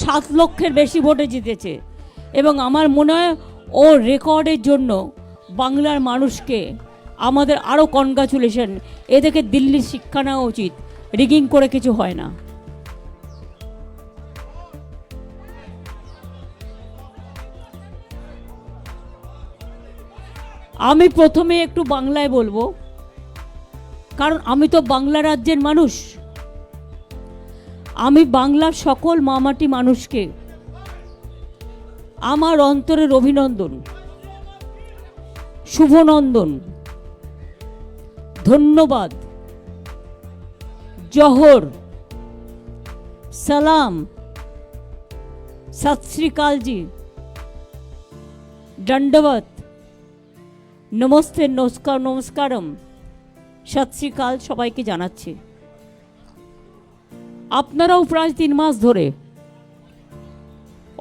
7 লক্ষের বেশি ভোটে জিতেছে এবং আমার মনে হয় ও রেকর্ডের জন্য বাংলার মানুষকে আমাদের আরও কনগ্রাচুলেশন। এদেরকে দিল্লির শিক্ষা নেওয়া উচিত, রিগিং করে কিছু হয় না। আমি প্রথমে একটু বাংলায় বলবো, কারণ আমি তো বাংলা রাজ্যের মানুষ। আমি বাংলার সকল মামাটি মানুষকে আমার অন্তরের অভিনন্দন, শুভনন্দন, ধন্যবাদ, জোহর, সালাম, সত শ্রী কাল জি, দণ্ডবত, নমস্তে, নমস্কার, নমস্কারম, সত শ্রী কাল সবাইকে জানাচ্ছি। আপনারাও প্রায় 3 মাস ধরে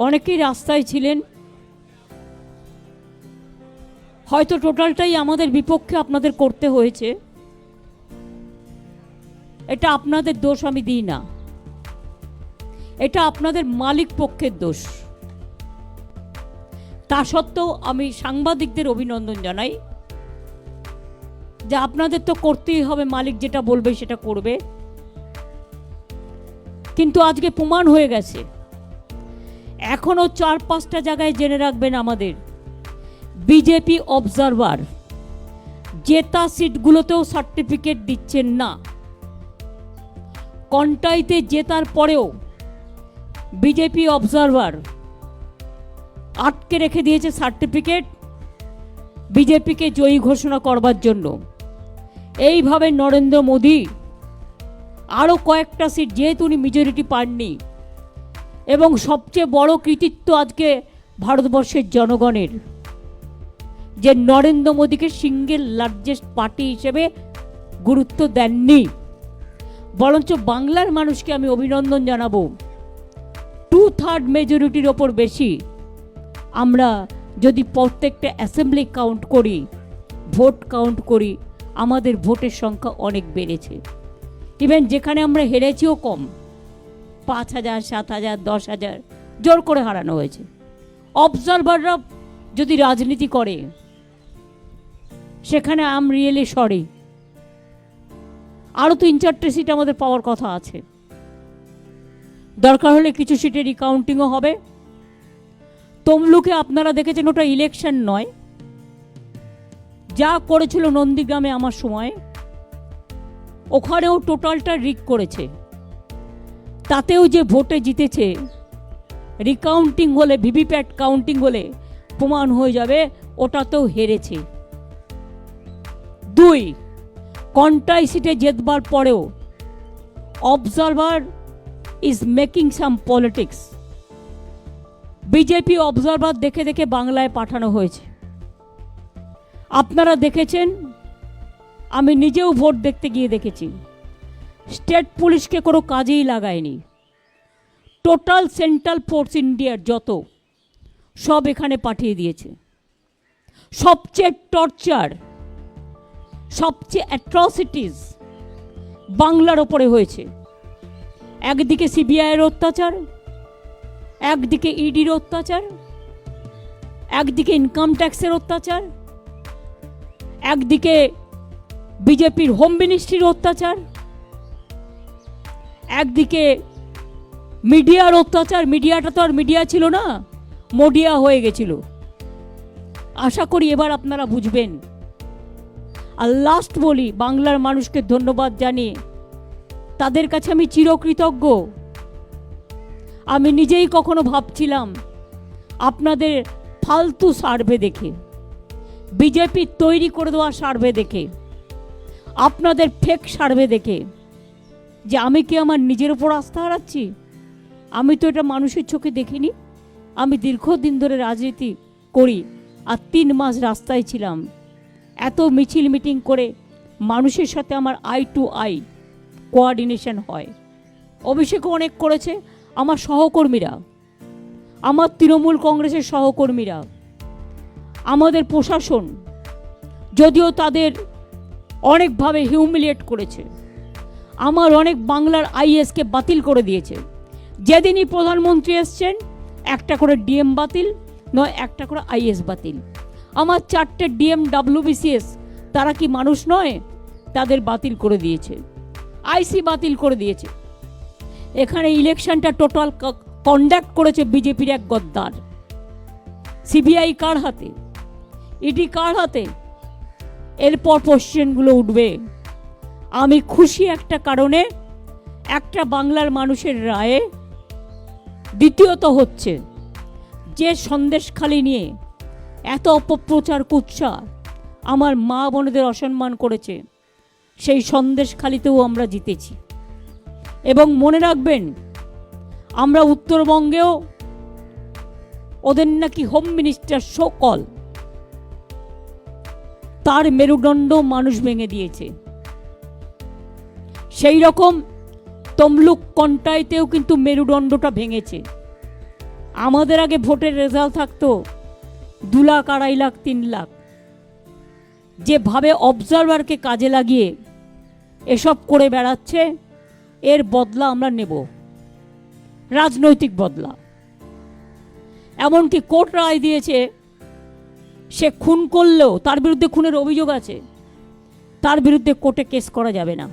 অনেকেই রাস্তায় ছিলেন, হয়তো টোটালটাই আমাদের বিপক্ষে আপনাদের করতে হয়েছে। এটা আপনাদের দোষ আমি দিই না, এটা আপনাদের মালিক পক্ষের দোষ। তা সত্ত্বেও আমি সাংবাদিকদের অভিনন্দন জানাই যে আপনাদের তো করতেই হবে, মালিক যেটা বলবে সেটা করবে। কিন্তু আজকে প্রমাণ হয়ে গেছে, এখনো 4-5টা জায়গায় জেনে রাখবেন আমাদের বিজেপি অবজারভার জেতা সিটগুলোতেও সার্টিফিকেট দিচ্ছেন না। কন্টাইতে জেতার পরেও বিজেপি অবজারভার আটকে রেখে দিয়েছে সার্টিফিকেট বিজেপিকে জয়ী ঘোষণা করবার জন্য। এইভাবে নরেন্দ্র মোদী আরও কয়েকটা সিট, যেহেতু উনি মেজরিটি পাননি, এবং সবচেয়ে বড় কৃতিত্ব আজকে ভারতবর্ষের জনগণের যে নরেন্দ্র মোদীকে সিঙ্গেল লার্জেস্ট পার্টি হিসেবে গুরুত্ব দেননি, বরঞ্চ বাংলার মানুষকে আমি অভিনন্দন জানাবো। 2/3 মেজরিটির ওপর বেশি আমরা যদি প্রত্যেকটা অ্যাসেম্বলি কাউন্ট করি, ভোট কাউন্ট করি, আমাদের ভোটের সংখ্যা অনেক বেড়েছে। ইভেন যেখানে আমরা হেরেছিও কম, 5,000, 7,000, 10,000 জোর করে হারানো হয়েছে। অবজারভাররা যদি রাজনীতি করে সেখানে আই এম রিয়েলি সরি। আরও 3-4টে সিট আমাদের পাওয়ার কথা আছে। দরকার হলে কিছু সিটে রিকাউন্টিংও হবে। তমলুকে আপনারা দেখেছেন ওটা ইলেকশন নয়, যা করেছিল নন্দীগ্রামে আমার সময়, ওখানেও টোটালটা রিক করেছে। তাতেও যে ভোটে জিতেছে, রিকাউন্টিং হলে, ভিভিপ্যাট কাউন্টিং হলে প্রমাণ হয়ে যাবে ওটাতেও হেরেছে। 2, কন্টাই সিটে জেতবার পরেও observer is making some politics. BJP observer দেখে দেখে বাংলায় পাঠানো হয়েছে। আপনারা দেখেছেন, আমি নিজেও ভোট দেখতে গিয়ে দেখেছি, স্টেট পুলিশকে কোনো কাজেই লাগায়নি। টোটাল সেন্ট্রাল ফোর্স ইন্ডিয়ার যত সব এখানে পাঠিয়ে দিয়েছে। সবচেয়ে টর্চার, সবচেয়ে অ্যাট্রসিটিস বাংলার ওপরে হয়েছে। একদিকে সিবিআইয়ের অত্যাচার, একদিকে ইডির অত্যাচার, একদিকে ইনকাম ট্যাক্সের অত্যাচার, একদিকে বিজেপির হোম মিনিস্ট্রির অত্যাচার, একদিকে মিডিয়ার অত্যাচার। মিডিয়াটা তো আর মিডিয়া ছিল না, মোডিয়া হয়ে গেছিল। আশা করি এবার আপনারা বুঝবেন। আর লাস্ট বলি, বাংলার মানুষকে ধন্যবাদ জানিয়ে তাদের কাছে আমি চিরকৃতজ্ঞ। আমি নিজেই কখনো ভাবছিলাম আপনাদের ফালতু সার্ভে দেখে, বিজেপি তৈরি করে দেওয়া সার্ভে দেখে, আপনাদের ফেক সার্ভে দেখে, যে আমি কি আমার নিজের উপর আস্থা হারাচ্ছি? আমি তো এটা মানুষের চোখে দেখিনি। আমি দীর্ঘদিন ধরে রাজনীতি করি, আর 3 মাস রাস্তায় ছিলাম। এত মিছিল মিটিং করে মানুষের সাথে আমার আই টু আই কোঅর্ডিনেশন হয়। অভিষেকও অনেক করেছে, আমার সহকর্মীরা, আমার তৃণমূল কংগ্রেসের সহকর্মীরা, আমাদের প্রশাসন, যদিও তাদের অনেকভাবে হিউমিলিয়েট করেছে, আমার অনেক বাংলার আইএসকে বাতিল করে দিয়েছে। যেদিনই প্রধানমন্ত্রী এসছেন একটা করে ডিএম বাতিল, নয় একটা করে আইএস বাতিল। আমার 4টে ডিএম WBCS, তারা কি মানুষ নয়? তাদের বাতিল করে দিয়েছে, আইসি বাতিল করে দিয়েছে। এখানে ইলেকশনটা টোটাল কন্ডাক্ট করেছে বিজেপির এক গদ্দার। সিবিআই কার হাতে? ইডি কার হাতে? এরপর কোশ্চেনগুলো উঠবে। আমি খুশি একটা কারণে, একটা বাংলার মানুষের রায়ে। দ্বিতীয়ত হচ্ছে যে সন্দেশখালি নিয়ে এত অপপ্রচার কুৎসা আমার মা বোনেদের অসম্মান করেছে, সেই সন্দেশখালিতেও আমরা জিতেছি। এবং মনে রাখবেন, আমরা উত্তরবঙ্গেও ওদের নাকি হোম মিনিস্টার সকল, তার মেরুদণ্ড মানুষ ভেঙে দিয়েছে। সেই রকম তমলুক কন্টাইতেও কিন্তু মেরুদণ্ডটা ভেঙেছে। আমাদের আগে ভোটের রেজাল্ট থাকতো 2 লাখ, 2.5 লাখ, 3 লাখ। যেভাবে অবজারভারকে কাজে লাগিয়ে এসব করে বেড়াচ্ছে, এর বদলা আমরা নেব, রাজনৈতিক বদলা। এমনকি কোর্ট রায় দিয়েছে, সে খুন করলেও, তার বিরুদ্ধে খুনের অভিযোগ আছে, তার বিরুদ্ধে কোর্টে কেস করা যাবে না।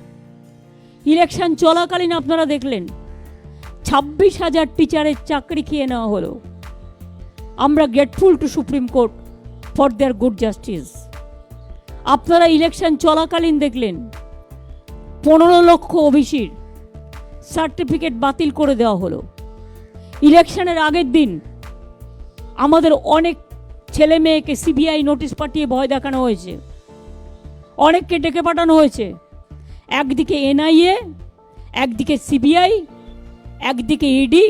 ইলেকশন চলাকালীন আপনারা দেখলেন 26,000 টিচারের চাকরি খেয়ে নেওয়া হলো। আমরা grateful to supreme court for their good justice. আপনারা ইলেকশন চলাকালীন দেখলেন 15 লক্ষ ওবিসির সার্টিফিকেট বাতিল করে দেওয়া হলো। ইলেকশনের আগের দিন আমাদের অনেক ছেলে মেয়েকে সিবিআই নোটিশ পাঠিয়ে ভয় দেখানো হয়েছে, অনেককে ডেকে পাঠানো হয়েছে। একদিকে এনআইএ, একদিকে সিবিআই, একদিকে ইডি।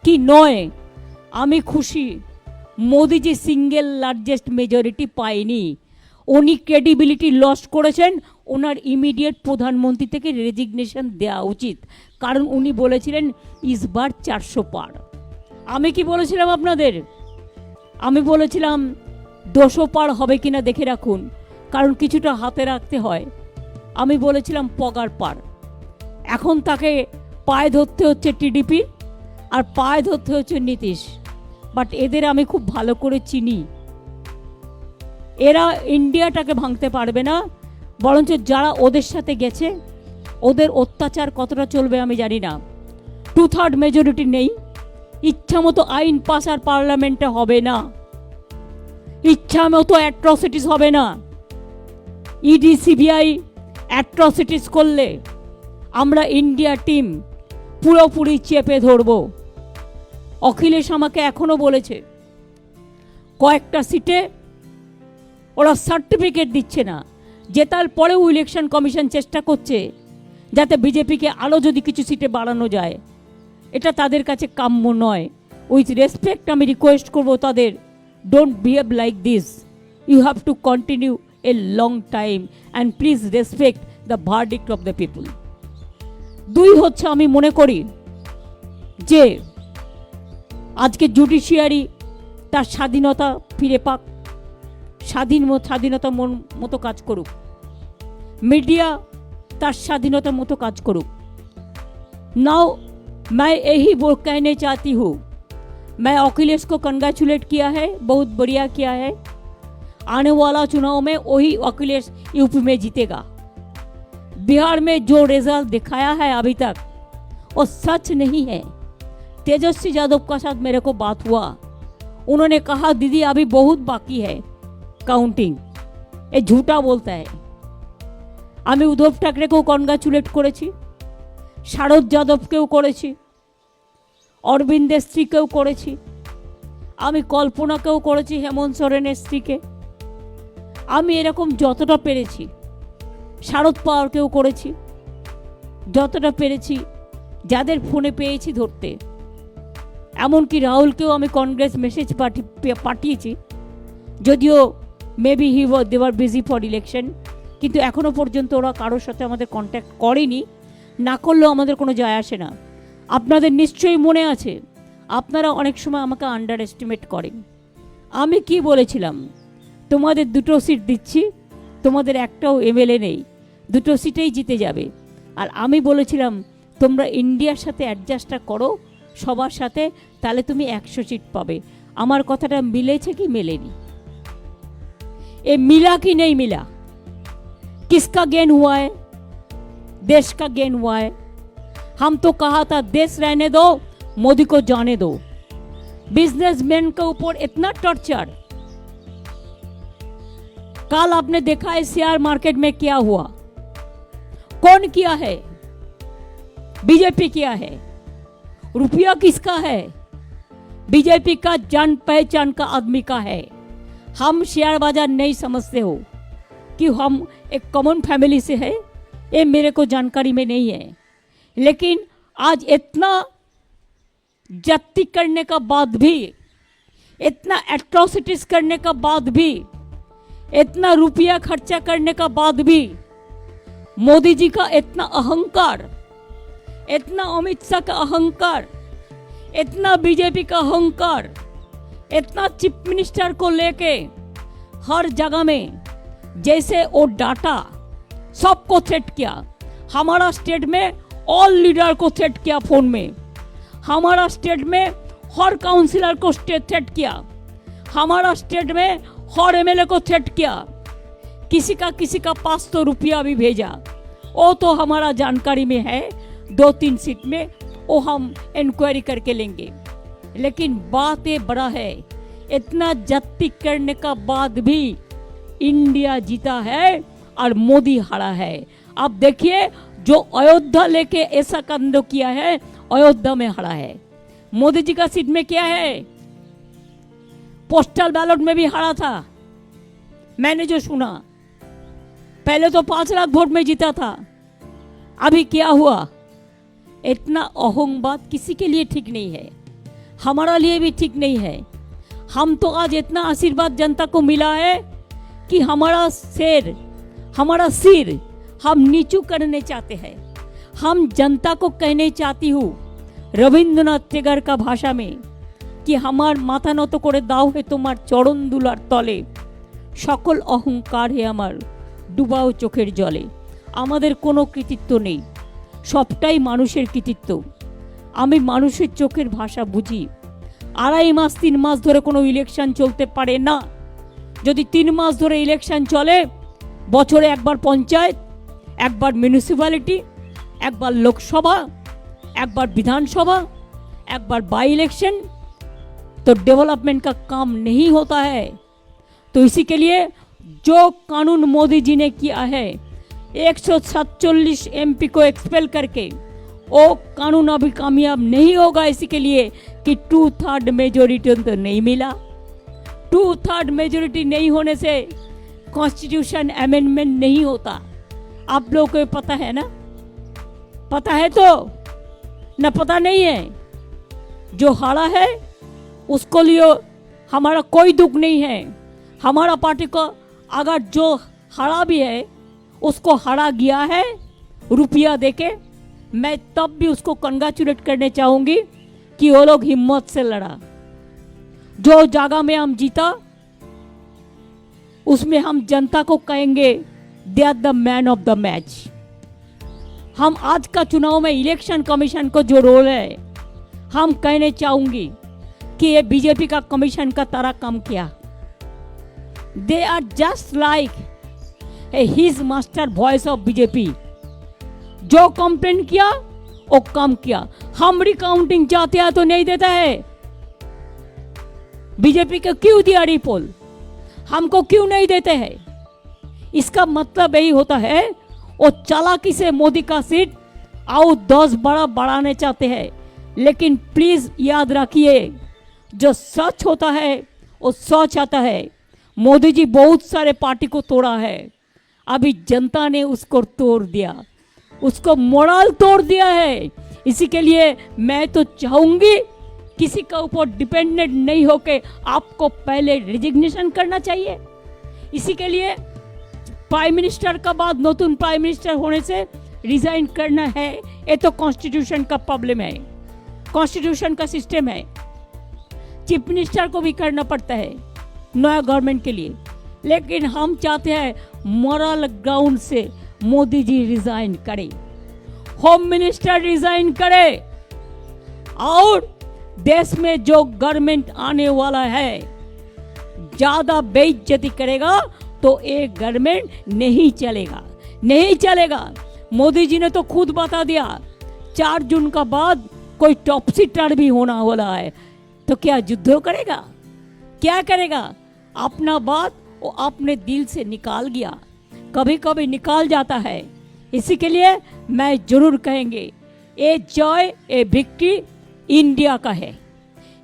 কি নয়, আমি খুশি মোদিজি সিঙ্গেল লার্জেস্ট মেজরিটি পায়নি। উনি ক্রেডিবিলিটি লস করেছেন। ওনার ইমিডিয়েট প্রধানমন্ত্রী থেকে রেজিগনেশন দেওয়া উচিত, কারণ উনি বলেছিলেন ইসবার 400 পার। আমি কি বলেছিলাম আপনাদের? আমি বলেছিলাম 200 পার হবে কিনা দেখে রাখুন, কারণ কিছুটা হাতে রাখতে হয়। আমি বলেছিলাম পগার পার। এখন তাকে পায়ে ধরতে হচ্ছে টিডিপি, আর পায়ে ধরতে হচ্ছে নীতিশ। বাট এদের আমি খুব ভালো করে চিনি। এরা ইন্ডিয়াটাকে ভাঙতে পারবে না, বরঞ্চ যারা ওদের সাথে গেছে ওদের অত্যাচার কতটা চলবে আমি জানি না। 2/3 মেজরিটি নেই, ইচ্ছা মতো আইন পাস আর পার্লামেন্টে হবে না, ইচ্ছা মতো অ্যাট্রসিটিস হবে না। ইডি সিবিআই অ্যাট্রসিটিস করলে আমরা ইন্ডিয়া টিম পুরোপুরি চেপে ধরব। অখিলেশ আমাকে এখনো বলেছে কয়েকটা সিটে ওরা সার্টিফিকেট দিচ্ছে না, জেতার পরেও ইলেকশন কমিশন চেষ্টা করছে যাতে বিজেপিকে আরও যদি কিছু সিটে বাড়ানো যায়। এটা তাদের কাছে কাম্য নয়। উইথ রেসপেক্ট আমি রিকোয়েস্ট করবো তাদের, don't behave like this. You have to continue a long time and please respect the verdict of the people. 2 হচ্ছে, আমি মনে করি যে আজকে জুডিশিয়ারি তার স্বাধীনতা ফিরে পাক, স্বাধীনতা মতো কাজ করুক, মিডিয়া তার স্বাধীনতার মতো কাজ করুক। नाउ मैं यही वो कहने चाहती हूँ, मैं अखिलेश को कंग्रेचुलेट किया है, बहुत बढ़िया किया है। आने वाला चुनाव में वही अखिलेश यूपी में जीतेगा। बिहार में जो रिजल्ट दिखाया है अभी तक वो सच नहीं है। तेजस्वी यादव का साथ मेरे को बात हुआ, उन्होंने कहा दीदी अभी बहुत बाकी है काउंटिंग, ये झूठा बोलता है। আমি উদ্ধব ঠাকরেকেও কনগ্রাচুলেট করেছি, শারদ যাদবকেও করেছি, অরবিন্দের স্ত্রীকেও করেছি, আমি কল্পনাকেও করেছি, হেমন্ত সোরেনের স্ত্রীকে। আমি এরকম যতটা পেরেছি, শারদ পাওয়ারকেও করেছি, যতটা পেরেছি, যাদের ফোনে পেয়েছি ধরতে। এমনকি রাহুলকেও আমি কংগ্রেস মেসেজ পাঠিয়েছি, যদিও maybe they were busy for election, কিন্তু এখনও পর্যন্ত ওরা কারোর সাথে আমাদের কন্ট্যাক্ট করেনি। না করলেও আমাদের কোনো যায় আসে না। আপনাদের নিশ্চয়ই মনে আছে, আপনারা অনেক সময় আমাকে আন্ডার এস্টিমেট করেন। আমি কি বলেছিলাম? তোমাদের 2টো সিট দিচ্ছি, তোমাদের একটাও এমএলএ নেই, 2টো সিটেই জিতে যাবে। আর আমি বলেছিলাম তোমরা ইন্ডিয়ার সাথে অ্যাডজাস্টটা করো সবার সাথে, তাহলে তুমি 100 सीट পাবে। আমার কথাটা মিলেছে কি মেলেনি? ये मिला कि नहीं मिला? किसका गेन हुआ है? देश का गेन हुआ है। हम तो कहा था देश रहने दो, मोदी को जाने दो। बिजनेसमैन के ऊपर इतना टॉर्चर। कल आपने देखा है शेयर मार्केट में क्या हुआ। कौन किया है? बीजेपी किया है। रुपया किसका है? बीजेपी का, जान पहचान का आदमी का है। हम शेयर बाजार नहीं समझते हो कि हम एक कॉमन फैमिली से है, ये मेरे को जानकारी में नहीं है। लेकिन आज इतना जाति करने का बाद भी, इतना एट्रोसिटीज करने का बाद भी, इतना रुपया खर्चा करने का बाद भी, मोदी जी का इतना अहंकार, इतना अमित शाह का अहंकार, इतना बीजेपी का अहंकार, इतना चीफ मिनिस्टर को लेके हर जगह में जैसे वो डाटा सबको थ्रेट किया। हमारा स्टेट में ऑल लीडर को थ्रेट किया फोन में, हमारा स्टेट में हर काउंसिलर को थ्रेट किया, हमारा स्टेट में हर एमएलए को थ्रेट किया। किसी का पास तो रुपया भी भेजा, वो तो हमारा जानकारी में है। 2-3 सीट में वो हम इंक्वायरी करके लेंगे। लेकिन बात ये बड़ा है, इतना जाति करने का बाद भी इंडिया जीता है और मोदी हारा है। अब देखिए जो अयोध्या लेके ऐसा कांड किया है, अयोध्या में हारा है। मोदी जी का सीट में क्या है? पोस्टल बैलेट में भी हारा था, मैंने जो सुना। पहले तो 5 लाख वोट में जीता था, अभी क्या हुआ? इतना अहंबाद किसी के लिए ठीक नहीं है, हमारा लिए भी ठीक नहीं है। हम तो आज इतना आशीर्वाद जनता को मिला है कि हमारा सिर हम नीचू करने चाहते हैं। हम जनता को कहने चाहती हूँ रविंद्रनाथ टेगर का भाषा में कि हमार माथा নত করে দাও হে তোমার চরণ দুলার তলে, সকল অহংকার হে আমার ডুবাও চোখের জলে। আমাদের কোনো কৃতিত্ব নেই, সবটাই মানুষের কৃতিত্ব। আমি মানুষের চোখের ভাষা বুঝি। 2.5 মাস 3 মাস ধরে কোনো ইলেকশন চলতে পারে না। যদি 3 মাস ধরে ইলেকশন চলে, বছরে একবার পঞ্চায়েত, একবার মিউনিসিপ্যালিটি, একবার लोकसभा, একবার विधानसभा, একবার बाई इलेक्शन, तो डेवलपमेंट का काम नहीं होता है। तो इसी के लिए जो कानून मोदी जी ने किया है, 147 एमपी को एक्सपेल करके, वो कानून अभी कामयाब नहीं होगा। इसी के लिए कि 2/3 मेजोरिटी तो नहीं मिला। 2/3 मेजोरिटी नहीं होने से कॉन्स्टिट्यूशन अमेंडमेंट नहीं होता। आप लोगों को पता है ना? पता है तो न पता नहीं है। जो हारा है उसको लिए हमारा कोई दुख नहीं है। हमारा पार्टी को अगर जो हारा भी है उसको हारा गया है रुपया देके, मैं तब भी उसको कंग्रेचुलेट करने चाहूंगी कि वो लोग हिम्मत से लड़ा। जो जगह में हम जीता उसमें हम जनता को कहेंगे they are the man of the match. हम आज का चुनाव में इलेक्शन कमीशन को जो रोल है, हम कहने चाहूंगी कि ये बीजेपी का कमीशन का तरह काम किया। They are just like his master voice of BJP. जो कंप्लेन किया वो काम किया। हम रिकाउंटिंग चाहते हैं तो नहीं देता है। बीजेपी को क्यों दिया रिपोल, हमको क्यों नहीं देते हैं? इसका मतलब यही होता है वो चालाकी से मोदी का सीट आओ 10 बड़ा बढ़ाने चाहते हैं। लेकिन प्लीज याद रखिए, जो सच होता है वो सच आता है। मोदी जी बहुत सारे पार्टी को तोड़ा है, अभी जनता ने उसको तोड़ दिया, उसको मोरल तोड़ दिया है। इसी के लिए मैं तो चाहूंगी किसी का ऊपर डिपेंडेंट नहीं होके आपको पहले रिजिग्नेशन करना चाहिए। इसी के लिए प्राइम मिनिस्टर का बाद नतून प्राइम मिनिस्टर होने से रिजाइन करना है। ये तो कॉन्स्टिट्यूशन का प्रॉब्लम है, कॉन्स्टिट्यूशन का सिस्टम है। चीफ मिनिस्टर को भी करना पड़ता है नया गवर्नमेंट के लिए। लेकिन हम चाहते हैं मोरल ग्राउंड से मोदी जी रिजाइन करें। होम मिनिस्टर रिजाइन करे और देश में जो गवर्नमेंट आने वाला है ज्यादा बेइज्जती करेगा तो एक गवर्नमेंट नहीं चलेगा, नहीं चलेगा। मोदी जी ने तो खुद बता दिया 4 जून का बाद कोई टॉपसी टर्न भी होना वाला है, तो क्या युद्ध करेगा, क्या करेगा? अपना बात वो अपने दिल से निकाल गया, कभी कभी निकाल जाता है। इसी के लिए मैं जरूर कहेंगे ये जॉय ये विक्ट्री इंडिया का है,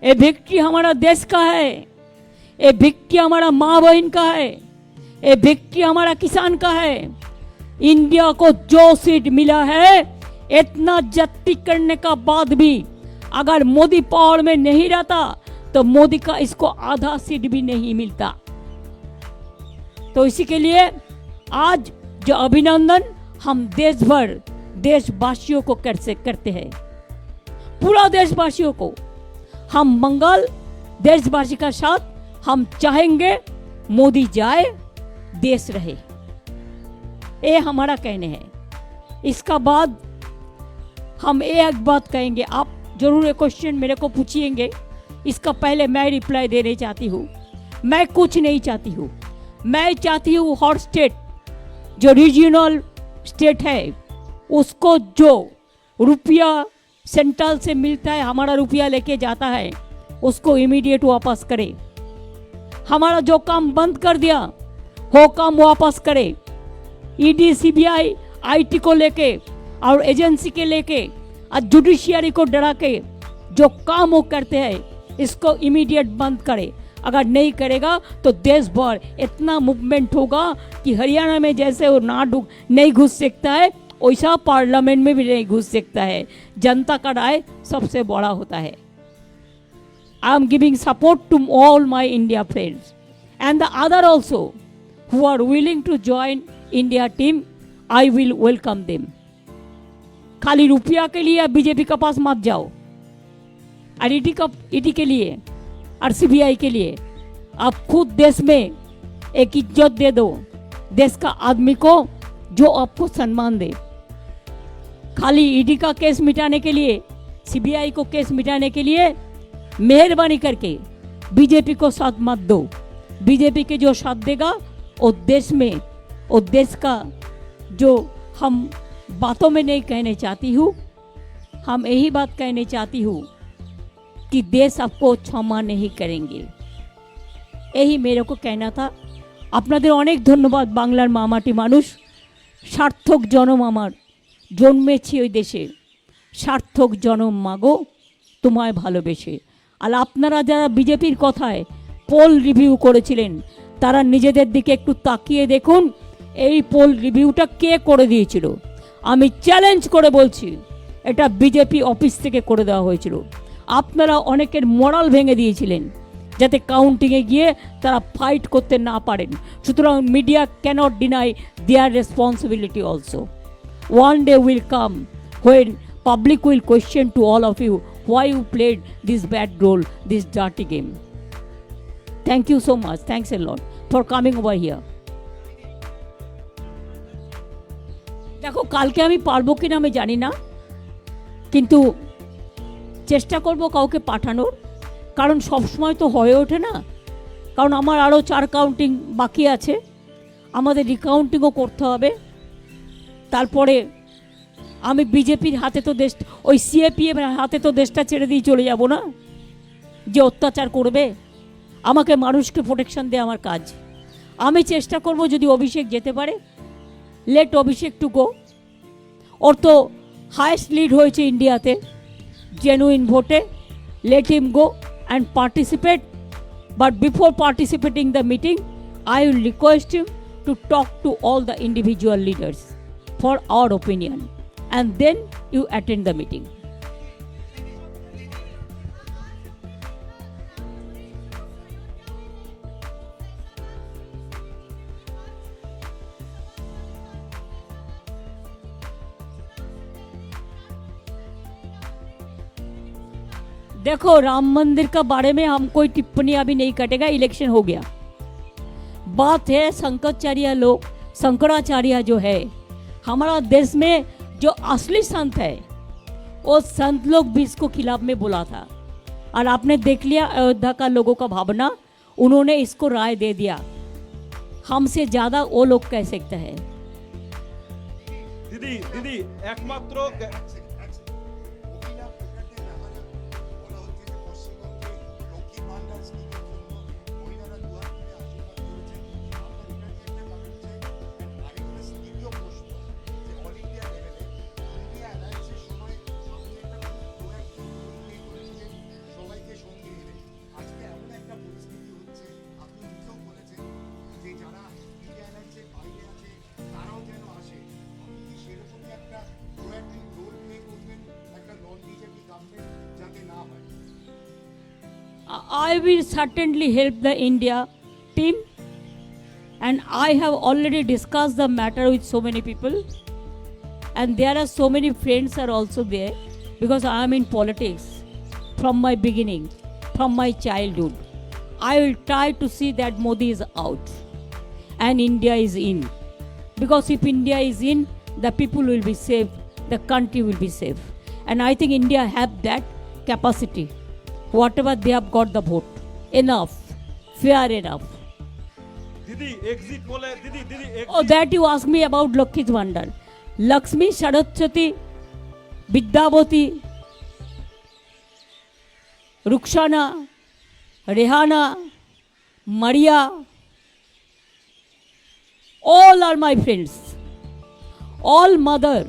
ये विक्ट्री हमारा देश का है, ये विक्ट्री हमारा माँ बहन का है, ये विक्ट्री हमारा किसान का है। इंडिया को जो सीट मिला है, इतना जत्ती करने का बाद भी अगर मोदी पावर में नहीं रहता तो मोदी का इसको आधा सीट भी नहीं मिलता। तो इसी के लिए आज जो अभिनंदन हम देश भर देशवासियों को करते हैं, पूरा देशवासियों को हम मंगल देशवासी का साथ हम चाहेंगे मोदी जाए देश रहे, ये हमारा कहने है। इसका बाद हम एक बात कहेंगे, आप जरूर एक क्वेश्चन मेरे को पूछिएंगे, इसका पहले मैं रिप्लाई देने चाहती हूँ। मैं कुछ नहीं चाहती हूँ, मैं चाहती हूँ हर स्टेट जो रीजनल स्टेट है उसको जो रुपया सेंट्रल से मिलता है, हमारा रुपया लेके जाता है, उसको इमीडिएट वापस करे। हमारा जो काम बंद कर दिया वो काम वापस करे। ईडी सीबीआई आईटी को लेके और एजेंसी के लेके और जुडिशियरी को डरा के जो काम वो करते हैं इसको इमीडिएट बंद करे। अगर नहीं करेगा तो देश भर इतना मूवमेंट होगा कि हरियाणा में जैसे वो नहीं घुस सकता है वैसा पार्लियामेंट में भी नहीं घुस सकता है। जनता का राय सबसे बड़ा होता है। I am giving support to all my India friends and the other also who are willing to join India team, I will welcome them. खाली रुपया के लिए बीजेपी के पास मत जाओ, और ईडी के लिए और सीबीआई के लिए आप खुद देश में एक इज्जत दे दो, देश का आदमी को जो आपको सम्मान दे। खाली ईडी का केस मिटाने के लिए, सीबीआई को केस मिटाने के लिए मेहरबानी करके बीजेपी को साथ मत दो। बीजेपी के जो साथ देगा वो देश में, वो देश का जो हम बातों में नहीं कहने चाहती हूँ, हम यही बात कहने चाहती हूँ कि देश आपको क्षमा नहीं करेंगे। यही मेरे को कहना था। আপনাদের অনেক ধন্যবাদ। বাংলার মামাটি মানুষ, সার্থক জনম আমার, জন্মেছি ওই দেশে, সার্থক জনম মাগো তোমায় ভালোবেসে। আর আপনারা যারা বিজেপির কথায় পোল রিভিউ করেছিলেন তারা নিজেদের দিকে একটু তাকিয়ে দেখুন এই পোল রিভিউটা কে করে দিয়েছিল। আমি চ্যালেঞ্জ করে বলছি এটা বিজেপি অফিস থেকে করে দেওয়া হয়েছিল। আপনারা অনেকের মোরাল ভেঙে দিয়েছিলেন যাতে কাউন্টিংয়ে গিয়ে তারা ফাইট করতে না পারেন। সুতরাং media cannot deny their responsibility also. One day will come when public will question to all of you why you played this bad role, this dirty game. Thank you so much. Thanks a lot for coming over here. দেখো কালকে আমি পারবো কিনা আমি জানি না, কিন্তু চেষ্টা করব কাউকে পাঠানোর, কারণ সবসময় তো হয়ে ওঠে না। কারণ আমার আরও 4 কাউন্টিং বাকি আছে, আমাদের রিকাউন্টিংও করতে হবে। তারপরে আমি বিজেপির হাতে তো দেশ, ওই সিএপিএফ হাতে তো দেশটা ছেড়ে দিয়ে চলে যাব না, যে অত্যাচার করবে। আমাকে মানুষকে প্রোটেকশন দেওয়া আমার কাজ। আমি চেষ্টা করব যদি অভিষেক যেতে পারে, লেট অভিষেক টু গো। ওর তো হায়েস্ট লিড হয়েছে ইন্ডিয়াতে জেনুইন ভোটে, let him go and participate, but before participating the meeting I will request him to talk to all the individual leaders for our opinion and then you attend the meeting. देखो राम मंदिर का बारे में हम कोई टिप्पणी अभी नहीं कटेगा, इलेक्शन हो गया। बात है शंकराचार्य लोग, शंकराचार्य जो है हमारा देश में जो असली संत है वो संत लोग भी इसको खिलाफ में बोला था, और आपने देख लिया अयोध्या का लोगों का भावना, उन्होंने इसको राय दे दिया। हमसे ज्यादा वो लोग कह सकते हैं। দিদি দিদি একমাত্র I will certainly help the India team, and I have already discussed the matter with so many people, and there are so many friends are also there, because I am in politics from my beginning, from my childhood. I will try to see that Modi is out and India is in, because if India is in, the people will be safe, the country will be safe, and I think India have that capacity. Whatever they have got the vote, enough, fair enough. দিদি exit পোলে দিদি দিদি Oh, that you ask me about Lakshmi's Vandal. Lakshmi, Saraswati, Vidyavati, Rukhsana, Rehana, Maria, all are my friends. All mother,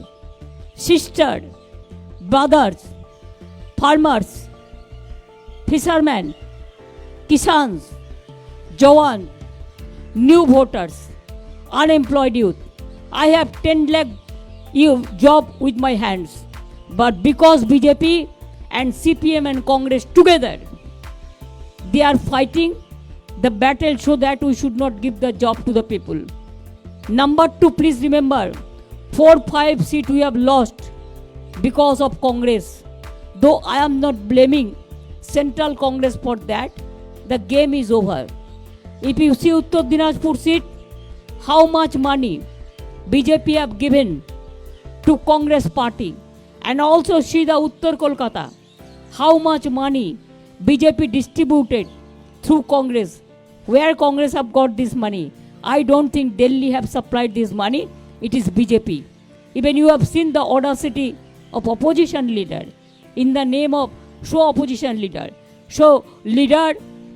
sister, brothers, farmers, fishermen, kisans, Jawan, new voters, unemployed youth. I have 10 lakh job with my hands. But because BJP and CPM and Congress together, they are fighting the battle so that we should not give the job to the people. Number 2, please remember, 4-5 seats we have lost because of Congress. Though I am not blaming Central Congress for that, the game is over. If you see Uttar Dinajpur seat, how much money BJP have given to Congress party, and also see the Uttar Kolkata, how much money BJP distributed through Congress. Where Congress have got this money? I don't think Delhi have supplied this money. It is BJP. Even you have seen the audacity of opposition leader in the name of show opposition leader. So leader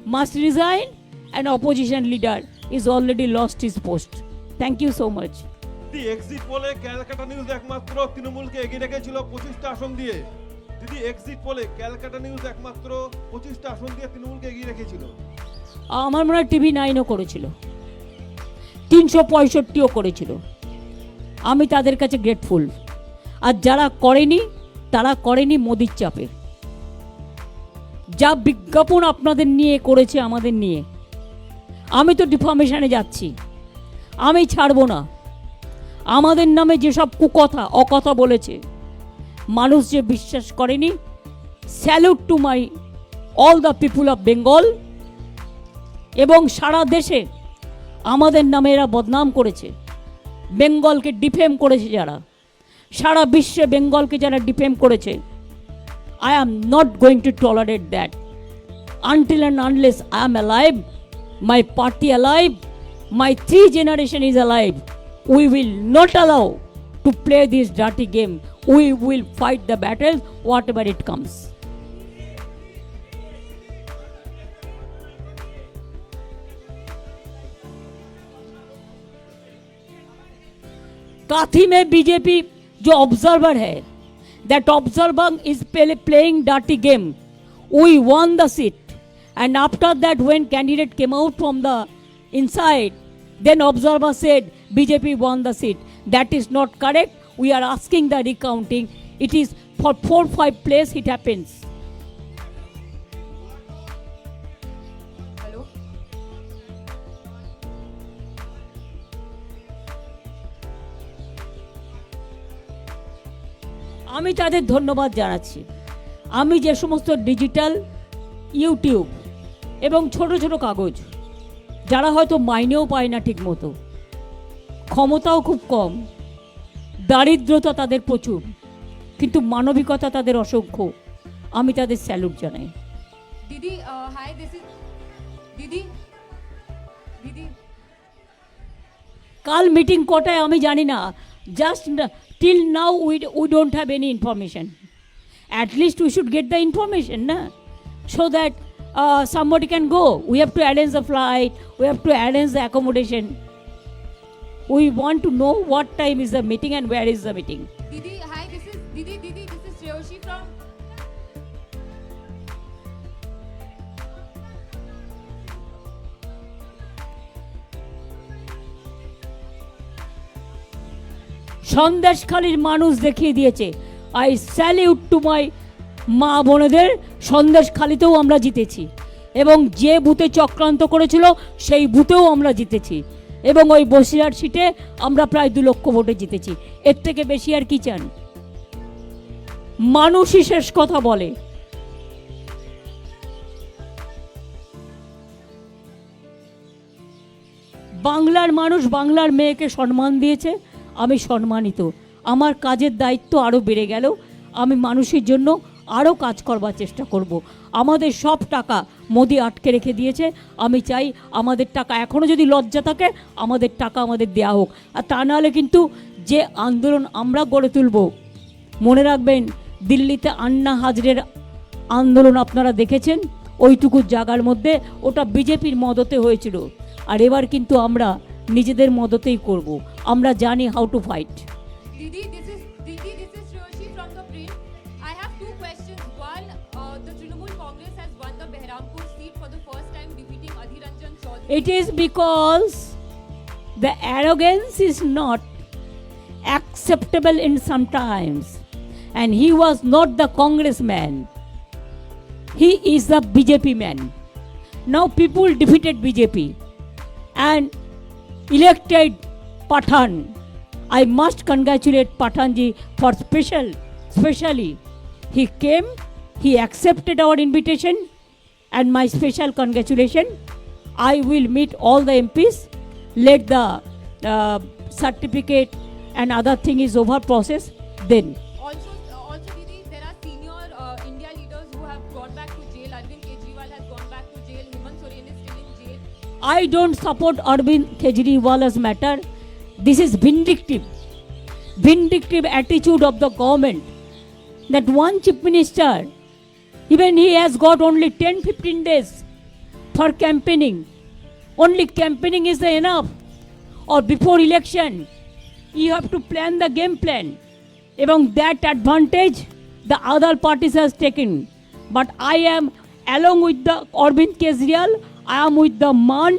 must resign, and opposition leader is already lost his post. Thank you so much. দিদি exit পোলে Calcutta news একমাত্র তৃণমূলকে এগিয়ে রেখেছিল 25টা আসন দিয়ে। দিদি exit পোলে Calcutta news একমাত্র 25টা আসন দিয়ে তৃণমূলকে এগিয়ে রেখেছিল। আমার মনে হয় TV9ও করেছিল, 365ও করেছিল। আমি তাদের কাছে গ্রেটফুল। আর যারা করেনি, তারা করেনি মোদির চাপে। যা বিজ্ঞাপন আপনাদের নিয়ে করেছে, আমাদের নিয়ে, আমি তো ডিফামেশনে যাচ্ছি, আমি ছাড়বো না। আমাদের নামে যেসব কুকথা অকথা বলেছে, মানুষ যে বিশ্বাস করেনি, salute to my all the people of Bengal. এবং সারা দেশে আমাদের নামে এরা বদনাম করেছে, বেঙ্গলকে ডিফেম করেছে যারা, সারা বিশ্বে বেঙ্গলকে যারা ডিফেম করেছে, I am not going to tolerate that. Until and unless I am alive, my party alive, my 3 generation is alive, we will not allow to play this dirty game. We will fight the battle whatever it comes. काथी में BJP जो observer है, that observer is playing dirty game. We won the seat, and after that when candidate came out from the inside, then observer said BJP won the seat. That is not correct. We are asking the recounting. It is for 4-5 place it happens. Hello. আমি তাদের ধন্যবাদ জানাচ্ছি। আমি যে সমস্ত digital YouTube এবং ছোট ছোট কাগজ, যারা হয়তো মাইনেও পায় না ঠিক মতো, ক্ষমতাও খুব কম, দারিদ্রতা তাদের প্রচুর, কিন্তু মানবিকতা তাদের অসংখ্য। আমি তাদের স্যালুট জানাই। Didi, hi, this is Didi. Didi. কাল মিটিং কটায় আমি জানি না, just till now we don't have any information. At least we should get the information না, so that somebody can go. We have to arrange the flight, we have to arrange the accommodation. We want to know what time is the meeting and where is the meeting. Didi, hi, this is Didi. Didi, this is Shreyoshi from. সন্দেশখালীর মানুষ দেখিয়ে দিয়েছে। I salute to my মা বোনেদের। সন্দেশখালীতেও আমরা জিতেছি, এবং যে বুথে চক্রান্ত করেছিল সেই বুথেও আমরা জিতেছি, এবং ওই বসিরহাট সিটে আমরা প্রায় 2 লক্ষ ভোটে জিতেছি। এর থেকে বেশি আর কি চান? মানুষই শেষ কথা বলে। বাংলার মানুষ বাংলার মেয়েকে সম্মান দিয়েছে, আমি সম্মানিত। আমার কাজের দায়িত্ব আরও বেড়ে গেল। আমি মানুষের জন্য আরও কাজ করবার চেষ্টা করব। আমাদের সব টাকা মোদি আটকে রেখে দিয়েছে। আমি চাই আমাদের টাকা, এখনও যদি লজ্জা থাকে, আমাদের টাকা আমাদের দেয়া হোক। আর তা নাহলে কিন্তু যে আন্দোলন আমরা গড়ে তুলব, মনে রাখবেন, দিল্লিতে আন্না হাজরের আন্দোলন আপনারা দেখেছেন, ওইটুকু জায়গার মধ্যে ওটা বিজেপির মদতে হয়েছিল। আর এবার কিন্তু আমরা নিজেদের মদতেই করব। আমরা জানি how to fight. Didi, this is Shreyoshi from the print. I have 2 questions. One, the Trinamool Congress has won the Behrampur seat for the first time, defeating Adhir Ranjan Chaudhary. It is because the arrogance is not acceptable in some times, and he was not the congressman, he is the BJP man. Now people defeated BJP and elected Pathan. I must congratulate Pathanji for specially he came, he accepted our invitation, and my special congratulation. I will meet all the MPs, let the certificate and other thing is over process, then. Also, Didi, there are senior India leaders who have gone back to jail. Arvind Kejriwal has gone back to jail. Hemant Soren is still in jail. I don't support Arvind Kejriwal's matter. This is vindictive attitude of the government, that one chief minister, even he has got only 10-15 days for campaigning. Only campaigning is enough, or before election you have to plan the game plan. এবং that advantage the other parties has taken. But I am along with the Arvind Kejriwal, I am with the man,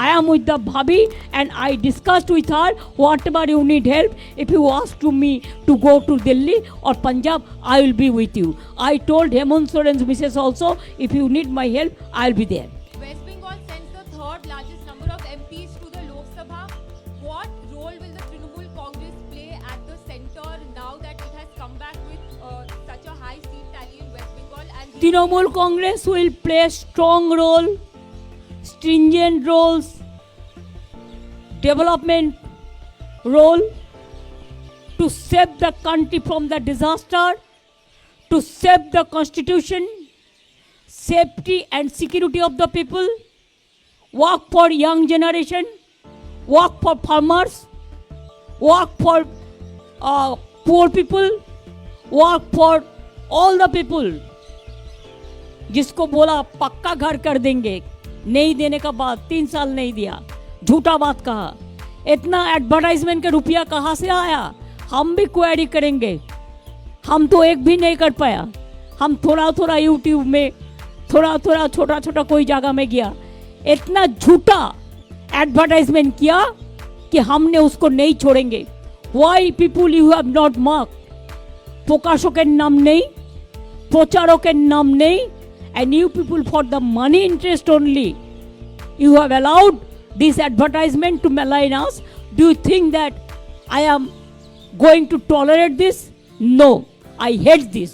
I am with the Bhabhi, and I discussed with her, whatever you need help, if you ask to me to go to Delhi or Punjab, I will be with you. I told Hemant Soren's missus also, if you need my help, I will be there. West Bengal sends the 3rd largest number of MPs to the Lok Sabha. What role will the Trinamool Congress play at the centre now that it has come back with such a high seat tally in West Bengal? And Trinamool Congress will play a strong role, stringent roles, development role, to save the country from the disaster, to save the constitution, safety and security of the people, work for young generation, work for farmers, work for poor people, work for all the people. जिसको बोला पक्का घर कर देंगे, नहीं देने का बाद 3 साल नहीं दिया, झूठा बात कहा। इतना एडवर्टाइजमेंट का रुपया कहाँ से आया? हम भी क्वेरी करेंगे। हम तो एक भी नहीं कर पाया। हम थोड़ा थोड़ा यूट्यूब में, थोड़ा थोड़ा छोटा छोटा कोई जगह में गया, इतना झूठा एडवर्टाइजमेंट किया कि हमने उसको नहीं छोड़ेंगे। Why people you have not mark? প্রকাশকের নাম নেই, প্রচারকের নাম নেই, and you people for the money interest only, you have allowed this advertisement to malign us. Do you think that I am going to tolerate this? No, I hate this.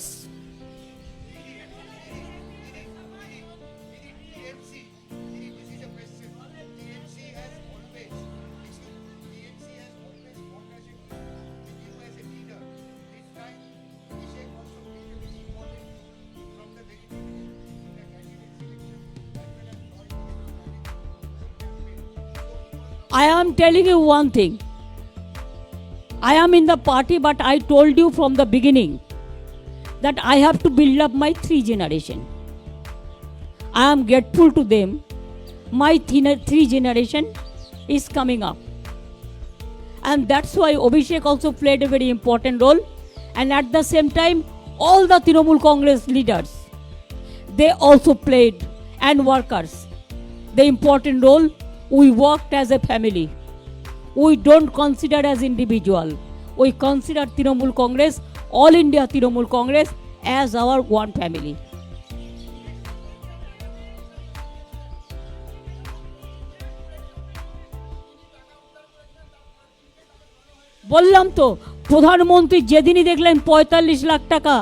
I am telling you one thing. I am in the party, but I told you from the beginning that I have to build up my 3 generation. I am grateful to them. My 3 generation is coming up. And that's why Abhishek also played a very important role. And at the same time, all the Trinamool Congress leaders, they also played, and workers, the important role. We worked as a family. We don't consider as individual. We consider Trinamool Congress, All India Trinamool Congress, as our one family. বললাম তো, প্রধানমন্ত্রী যেদিনই দেখলেন ৪৫ লাখ টাকা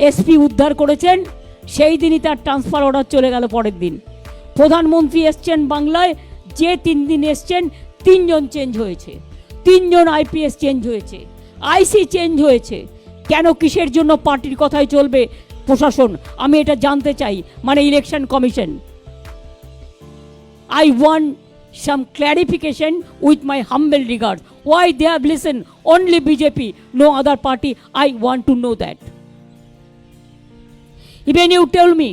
SP উদ্ধার করেছেন, সেই দিনই তার ট্রান্সফার অর্ডার চলে গেল পরের দিন। প্রধানমন্ত্রী এসছেন বাংলায়, যে 3 দিন এসছেন 3 জন চেঞ্জ হয়েছে, 3 জন আইপিএস চেঞ্জ হয়েছে, আইসি চেঞ্জ হয়েছে। কেন, কিসের জন্য পার্টির কথাই চলবে প্রশাসন? আমি এটা জানতে চাই, মানে election commission. I want some clarification with my humble regard. Why they have listened only BJP, no other party? I want to know that. Even you tell me,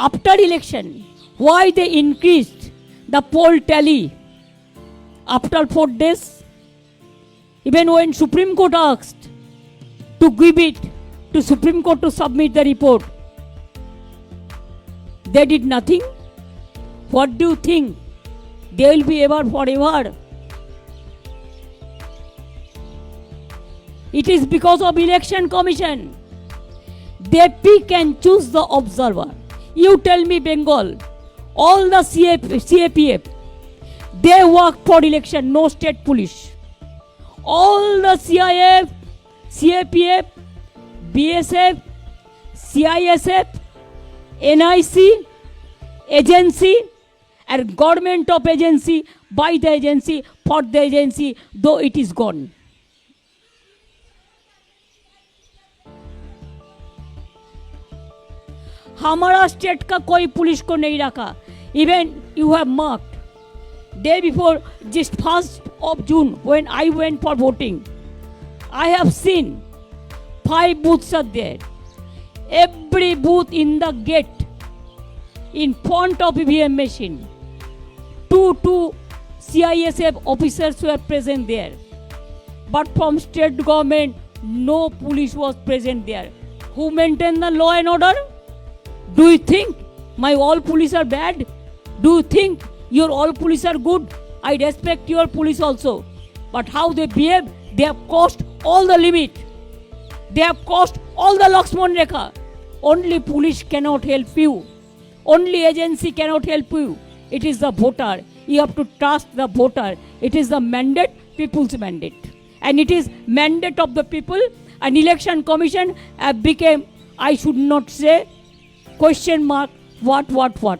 after election, why they increased the poll tally after 4 days? Even when Supreme Court asked to give it to Supreme Court to submit the report, they did nothing. What do you think? They will be ever forever. It is because of election commission. They pick and choose the observer. You tell me, Bengal, all the CAPF, they work for election, no state police. All the CIF, CAPF, BSF, CISF, NIC, agency, and government of agency, by the agency, for the agency, though it is gone. हमारा state का कोई police को नहीं रखा. Even you have marked, day before, just 1st of June, when I went for voting, I have seen 5 booths are there. Every booth in the gate, in front of EVM machine, 2 CISF officers were present there. But from state government, no police was present there. Who maintained the law and order? Do you think my all police are bad? Do you think your all police are good? I respect your police also. But how they behave, they have crossed all the limit. They have crossed all the Lakshman Rekha. Only police cannot help you. Only agency cannot help you. It is the voter. You have to trust the voter. It is the mandate, people's mandate. And it is mandate of the people. An election commission became, I should not say, question mark, what.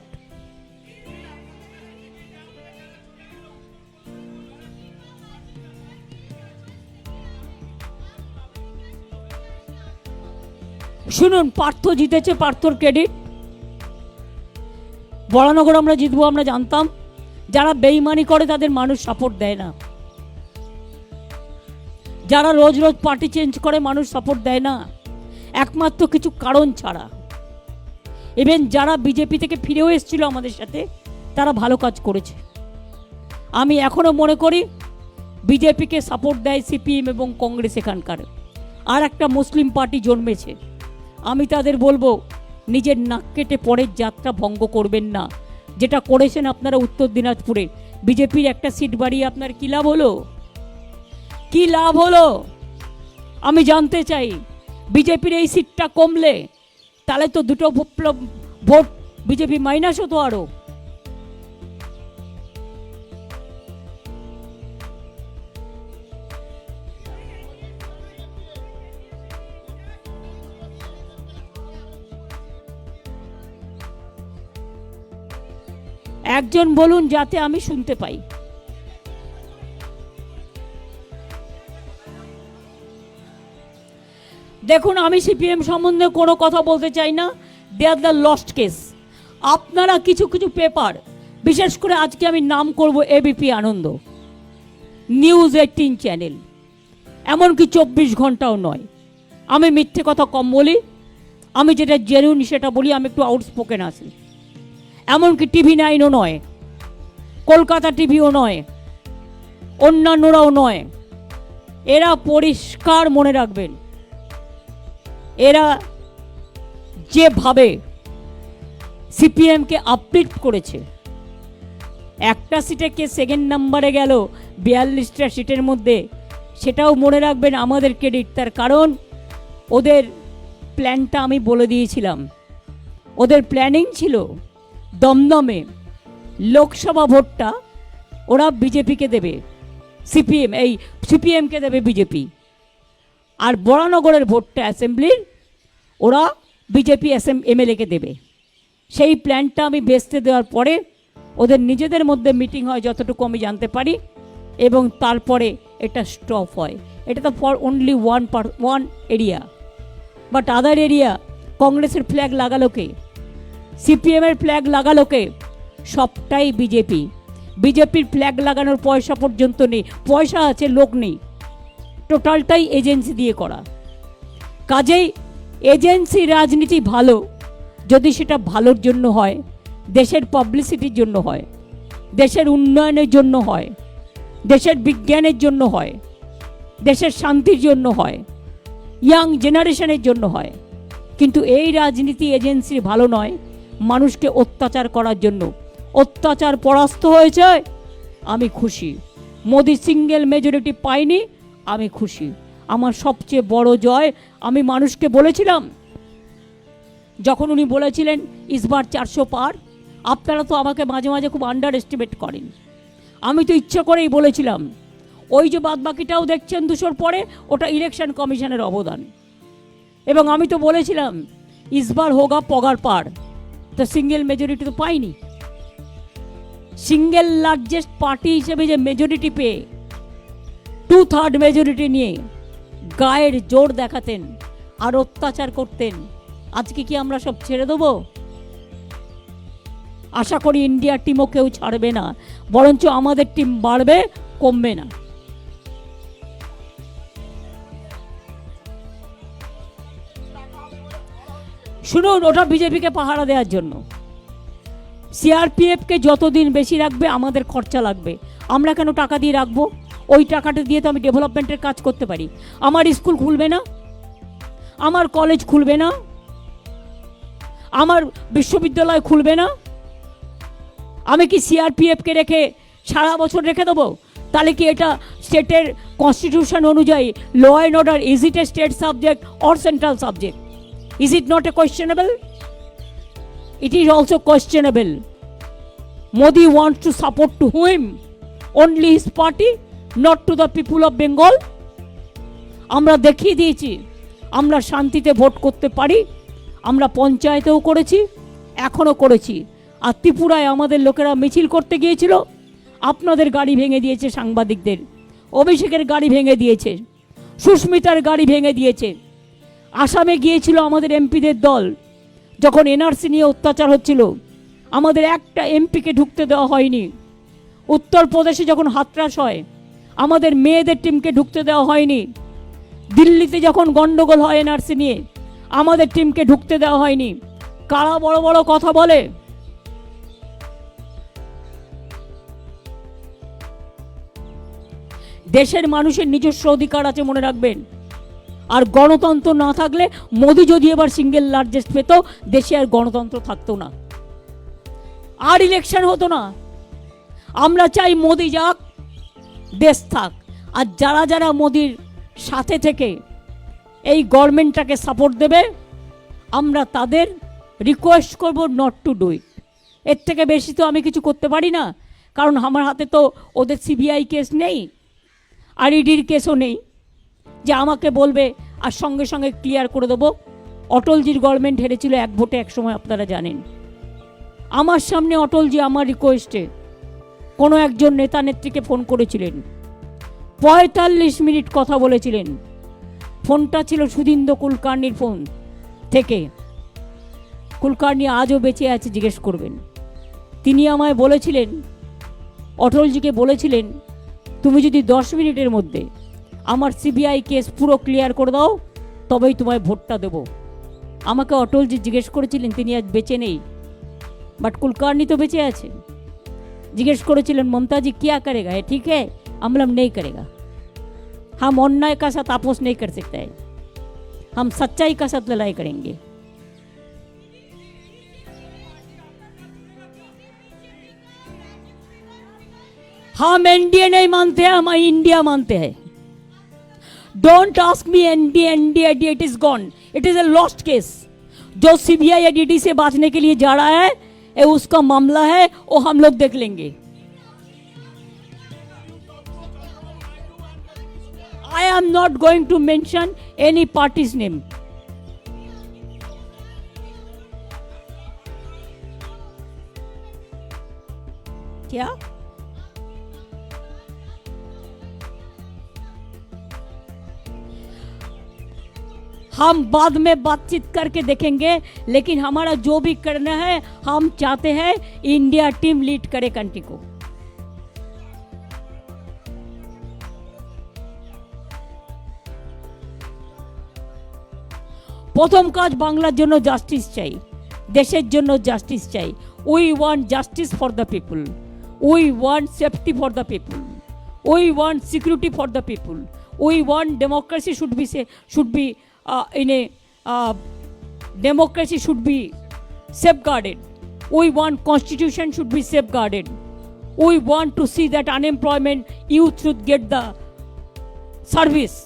শুনুন, পার্থ জিতেছে, পার্থর credit. Baranagar আমরা জিতবো, আমরা জানতাম। যারা বেইমানি করে তাদের মানুষ সাপোর্ট দেয় না। যারা রোজ রোজ পার্টি চেঞ্জ করে মানুষ সাপোর্ট দেয় না, একমাত্র কিছু কারণ ছাড়া। ইভেন যারা বিজেপি থেকে ফিরেও এসেছিল আমাদের সাথে, তারা ভালো কাজ করেছে। আমি এখনও মনে করি বিজেপিকে সাপোর্ট দেয় সিপিএম এবং কংগ্রেস এখানকার। আর একটা মুসলিম পার্টি জন্মেছে, আমি তাদের বলবো নিজের নাক কেটে পরের যাত্রা ভঙ্গ করবেন না। যেটা করেছেন আপনারা উত্তর দিনাজপুরে, বিজেপির একটা সিট বাড়িয়ে আপনার কী লাভ হলো? কী লাভ হলো আমি জানতে চাই। বিজেপির এই সিটটা কমলে তাহলে তো 2টো ভোট বিজেপি মাইনাস হতো আরও। একজন বলুন যাতে আমি শুনতে পাই। দেখুন, আমি সিপিএম সম্বন্ধে কোনো কথা বলতে চাই না। দে আর দ্য লস্ট কেস। আপনারা কিছু পেপার বিশেষ করে আজকে আমি নাম করব এবিপি আনন্দ, নিউজ 18 চ্যানেল, এমনকি 24 ঘন্টাও নয়। আমি মিথ্যে কথা কম বলি, আমি যেটা জেনুইন সেটা বলি, আমি একটু আউটস্পোকেন আছি। এমনকি টিভি 9ও নয়, কলকাতা টিভিও নয়, অন্যান্যরাও নয়। এরা পরিষ্কার মনে রাখবেন, এরা যেভাবে সিপিএমকে আপলিফ্ট করেছে, একটা সিটে কে সেকেন্ড নাম্বারে গেল 42টা সিটের মধ্যে, সেটাও মনে রাখবেন আমাদের ক্রেডিট। তার কারণ ওদের প্ল্যানটা আমি বলে দিয়েছিলাম। ওদের প্ল্যানিং ছিল দমদমে লোকসভা ভোটটা ওরা বিজেপিকে দেবে, সিপিএমকে দেবে বিজেপি, আর বরানগরের ভোটটা অ্যাসেম্বলির ওরা বিজেপি এমএলএকে দেবে। সেই প্ল্যানটা আমি ভেস্তে দেওয়ার পরে ওদের নিজেদের মধ্যে মিটিং হয় যতটুকু আমি জানতে পারি, এবং তারপরে এটা স্টপ হয়। এটা তো for only one area, but other area কংগ্রেসের ফ্ল্যাগ লাগালো কে, সিপিএমের ফ্ল্যাগ লাগালো কে? সবটাই বিজেপি। বিজেপির ফ্ল্যাগ লাগানোর পয়সা পর্যন্ত নেই, পয়সা আছে লোক নেই, টোটালটাই এজেন্সি দিয়ে করা। কাজেই এজেন্সি রাজনীতি ভালো যদি সেটা ভালোর জন্য হয়, দেশের পাবলিসিটির জন্য হয়, দেশের উন্নয়নের জন্য হয়, দেশের বিজ্ঞানের জন্য হয়, দেশের শান্তির জন্য হয়, ইয়াং জেনারেশনের জন্য হয়। কিন্তু এই রাজনীতি এজেন্সি ভালো নয়, মানুষকে অত্যাচার করার জন্য। অত্যাচার পরাস্ত হয়েছে, আমি খুশি। মোদি সিঙ্গেল মেজরিটি পাইনি, আমি খুশি। আমার সবচেয়ে বড় জয়, আমি মানুষকে বলেছিলাম যখন উনি বলেছিলেন ইসবার 400 পার, আপনারা তো আমাকে মাঝে মাঝে খুব আন্ডার এস্টিমেট করেন। আমি তো ইচ্ছে করেই বলেছিলাম, ওই যে বাদবাকিটাও দেখছেন 200 পরে, ওটা ইলেকশন কমিশনের অবদান। এবং আমি তো বলেছিলাম ইসবার হোগা পগার পার, তো সিঙ্গেল মেজরিটি তো পাইনি। সিঙ্গেল লার্জেস্ট পার্টি হিসেবে যে মেজরিটি পেয়ে 2/3 মেজরিটি নিয়ে গায়ের জোর দেখাতেন আর অত্যাচার করতেন, আজকে কি আমরা সব ছেড়ে দেবো? আশা করি ইন্ডিয়ার টিমও কেউ ছাড়বে না, বরঞ্চ আমাদের টিম বাড়বে, কমবে না। শুনুন, ওটা বিজেপিকে পাহারা দেওয়ার জন্য। সিআরপিএফকে যতদিন বেশি রাখবে আমাদের খরচা লাগবে। আমরা কেন টাকা দিয়ে রাখবো? ওই টাকাটা দিয়ে তো আমি ডেভেলপমেন্টের কাজ করতে পারি। আমার স্কুল খুলবে না, আমার কলেজ খুলবে না, আমার বিশ্ববিদ্যালয় খুলবে না। আমি কি সিআরপিএফকে রেখে সারা বছর রেখে দেবো? তাহলে কি এটা স্টেটের কনস্টিটিউশন অনুযায়ী law and order, is it a state subject or central subject? Is it not a questionable? It is also questionable. Modi wants to support to whom? Only his party, not to the people of Bengal. আমরা দেখিয়ে দিয়েছি আমরা শান্তিতে vote করতে পারি। আমরা পঞ্চায়েতেও করেছি, এখনও করেছি। আর ত্রিপুরায় আমাদের লোকেরা মিছিল করতে গিয়েছিল, আপনাদের গাড়ি ভেঙে দিয়েছে, সাংবাদিকদের। অভিষেকের গাড়ি ভেঙে দিয়েছে, সুস্মিতার গাড়ি ভেঙে দিয়েছে। আসামে গিয়েছিল আমাদের এমপিদের দল, যখন এনআরসি নিয়ে অত্যাচার হচ্ছিল, আমাদের একটা এমপিকে ঢুকতে দেওয়া হয়নি। উত্তরপ্রদেশে যখন হাতরাস হয়, আমাদের মেয়েদের টিমকে ঢুকতে দেওয়া হয়নি। দিল্লিতে যখন গন্ডগোল হয় এনআরসি নিয়ে, আমাদের টিমকে ঢুকতে দেওয়া হয়নি। কারা বড় বড় কথা বলে? দেশের মানুষের নিজস্ব অধিকার আছে, মনে রাখবেন। আর গণতন্ত্র না থাকলে, মোদি যদি এবার সিঙ্গেল লার্জেস্ট পেত, দেশে আর গণতন্ত্র থাকতো না, আর ইলেকশন হতো না। আমরা চাই মোদি যাক, দেশ থাক। আর যারা যারা মোদির সাথে থেকে এই গভর্নমেন্টটাকে সাপোর্ট দেবে, আমরা তাদের রিকোয়েস্ট করব নট টু ডু ইট। এর থেকে বেশি তো আমি কিছু করতে পারি না, কারণ আমার হাতে তো ওদের সিবিআই কেস নেই, আর ইডির কেসও নেই যে আমাকে বলবে আর সঙ্গে সঙ্গে ক্লিয়ার করে দেবো। অটলজির গভর্নমেন্ট হেরেছিল 1 ভোটে এক সময়, আপনারা জানেন। আমার সামনে অটলজি আমার রিকোয়েস্টে কোনো একজন নেতা নেত্রীকে ফোন করেছিলেন, 45 মিনিট কথা বলেছিলেন। ফোনটা ছিল সুধীন্দ্র কুলকার্নির ফোন থেকে। কুলকার্নি আজও বেঁচে আছে, জিজ্ঞেস করবেন। তিনি আমায় বলেছিলেন, অটলজিকে বলেছিলেন, তুমি যদি 10 মিনিটের মধ্যে আমার সিবিআই কেস পুরো ক্লিয়ার করে দাও তবেই তোমায় ভোটটা দেবো। আমাকে অটলজি জিজ্ঞেস করেছিলেন, তিনি আজ বেঁচে নেই, বাট কুলকার্নি তো বেঁচে আছে। জিজ্ঞেস করেছিলেন, মমताजी क्या करेगा, है ठीक है? हम बोला नहीं करेगा, हम अन्याय का साथ আপোষ नहीं कर सकते हैं, हम सच्चाई का साथ लड़ाई करेंगे। हम एनडीए नहीं मानते हैं, हम इंडिया मानते हैं। Don't ask me NDA it is gone, it is a lost case. जो सीबीआई या डीडी से बांचने के लिए जा रहा है, ये उसका मामला है, वो हम लोग देख लेंगे। I am not going to mention any party's name. क्या? हम बाद में बातचीत करके देखेंगे, लेकिन हमारा जो भी करना है, हम चाहते हैं इंडिया टीम लीड करे कंट्री को। প্রথম কাজ বাংলার জন্য জাস্টিস চাই, দেশের জন্য জাস্টিস চাই। We want justice for the people, we want safety for the people, we want security for the people, we want democracy should be in a democracy should be safeguarded. We want constitution should be safeguarded. We want to see that unemployment youth should get the service.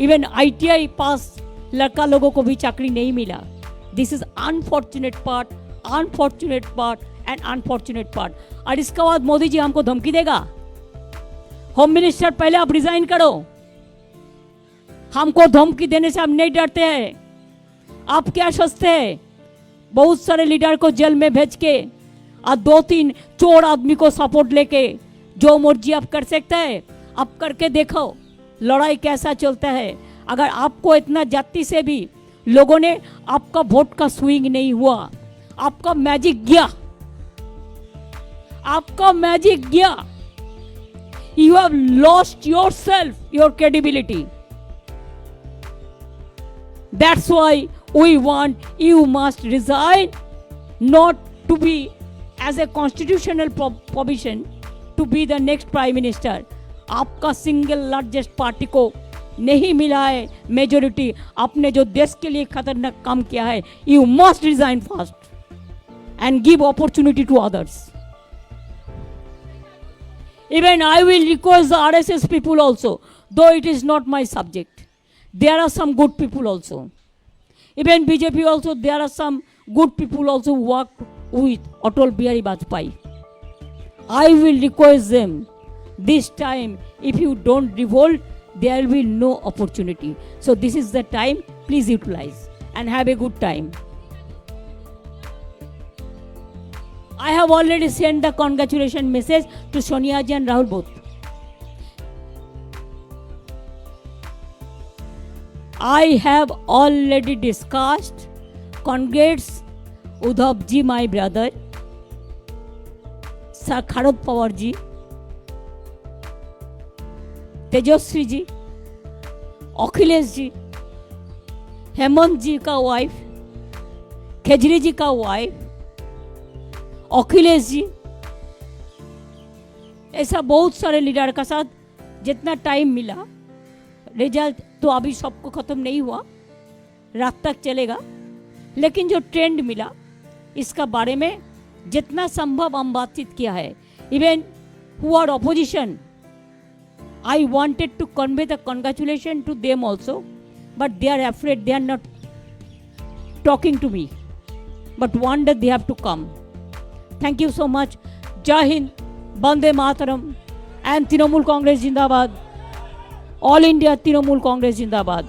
Even ITI pass लड़का लोगों को भी चाकरी नहीं मिला. This is unfortunate part and unfortunate part. और इसके बाद मोदी जी हमको धमकी देगा, होम मिनिस्टर पहले आप रिजाइन करो। हमको धमकी देने से हम नहीं डरते हैं। आप क्या सोचते हैं, बहुत सारे लीडर को जेल में भेज के और 2-3 चोर आदमी को सपोर्ट लेके जो मर्जी आप कर सकते हैं, आप करके देखो लड़ाई कैसा चलता है। अगर आपको इतना जाति से भी लोगों ने आपका वोट का स्विंग नहीं हुआ, आपका मैजिक गया, आपका मैजिक गया, you have lost yourself, your credibility. That's why we want you must resign, not to be as a constitutional provision to be the next prime minister. आपका सिंगल लार्जेस्ट पार्टी को नहीं मिला है majority, आपने जो देश के लिए खतरनाक काम किया है, you must resign fast and give opportunity to others. Even I will request the RSS people also, though it is not my subject. There are some good people also. Even BJP also, there are some good people also who worked with Atal Bihari Vajpayee. I will request them, this time, if you don't revolt, there will be no opportunity. So this is the time, please utilize and have a good time. I have already sent the congratulation message to Sonia ji and Rahul both. I have already discussed. Congrats Udhav ji, my brother, Sir Kharod Pawar ji, Tejaswi ji, Akhilesh ji, Hemant जी का wife, khejri जी का wife, Akhilesh ji, ऐसा बहुत सारे leader का साथ जितना time मिला, result तो अभी सबको खत्म नहीं हुआ, रात तक चलेगा, लेकिन जो ट्रेंड मिला इसका बारे में जितना संभव हम बातचीत किया है। Even who are opposition, I wanted to convey the congratulation to them also, but they are afraid, they are not talking to me, but one day they have to come. Thank you so much. जय हिंद, वंदे मातरम एंड तृणमूल कांग्रेस जिंदाबाद, all India Trinamool Congress जिंदाबाद।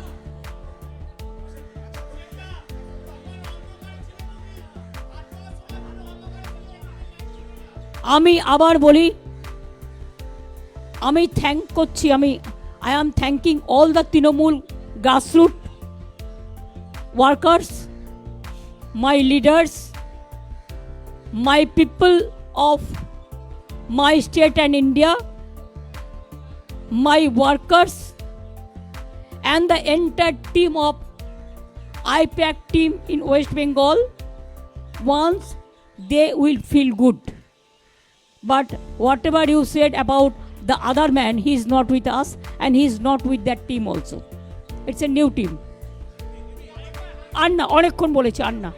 আমি আবার বলি, আমি থ্যাংক করছি, I am thanking all the Trinamool grassroots workers, my leaders, my people of my state and India, my workers, and the entire team of IPAC team in West Bengal, once they will feel good. But whatever you said about the other man, he is not with us and he is not with that team also. It's a new team. Anna, অনেকক্ষণ বলেছে আন্না।